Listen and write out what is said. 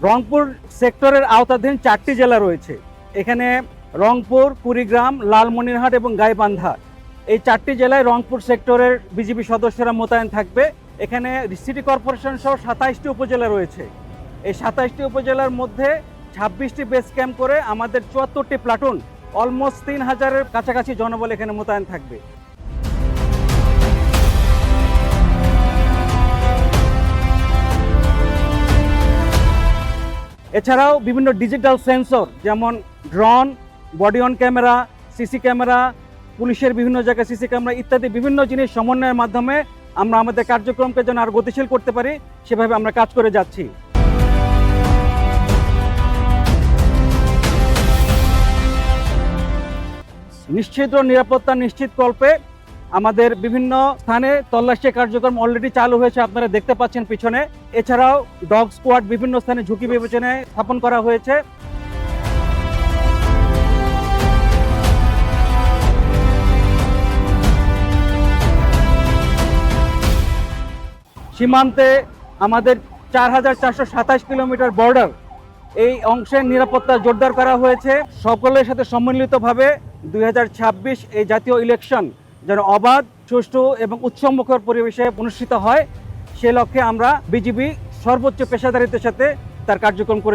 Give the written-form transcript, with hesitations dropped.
রংপুর সেক্টরের আওতাধীন 4টি জেলা রয়েছে। এখানে রংপুর, কুড়িগ্রাম, লালমনিরহাট এবং গাইবান্ধা, এই 4টি জেলায় রংপুর সেক্টরের বিজিবি সদস্যরা মোতায়েন থাকবে। এখানে সিটি কর্পোরেশন সহ 27টি উপজেলা রয়েছে। এই 27টি উপজেলার মধ্যে 26টি বেস ক্যাম্প করে আমাদের 74টি প্লাটুন, অলমোস্ট 3000-এর কাছাকাছি জনবল এখানে মোতায়েন থাকবে। এছাড়াও বিভিন্ন ডিজিটাল সেন্সর যেমন drone, body on camera, CC camera, পুলিশের বিভিন্ন জায়গায় সিসি ক্যামেরা ইত্যাদি বিভিন্ন জিনিস সমন্বয়ের মাধ্যমে আমরা আমাদের কার্যক্রমকে যেন আরো গতিশীল করতে পারি, সেভাবে আমরা কাজ করে যাচ্ছি। নিশ্চিত নিরাপত্তা নিশ্চিতকল্পে আমাদের বিভিন্ন স্থানে তল্লাশি কার্যক্রম অলরেডি চালু হয়েছে, আপনারা দেখতে পাচ্ছেন পিছনে। এছাড়াও ডগ স্কোয়াড বিভিন্ন স্থানে ঝুঁকি বিবেচনায় স্থাপন করা হয়েছে। সীমান্তে আমাদের 4427 কিলোমিটার বর্ডার, এই অংশের নিরাপত্তা জোরদার করা হয়েছে। সকলের সাথে সম্মিলিতভাবে 2026 এই জাতীয় ইলেকশন যেন অবাধ, সুষ্ঠু এবং উৎসবমুখর পরিবেশে অনুষ্ঠিত হয়, সে লক্ষ্যে আমরা বিজিবি সর্বোচ্চ পেশাদারিত্বের সাথে তার কার্যক্রম করে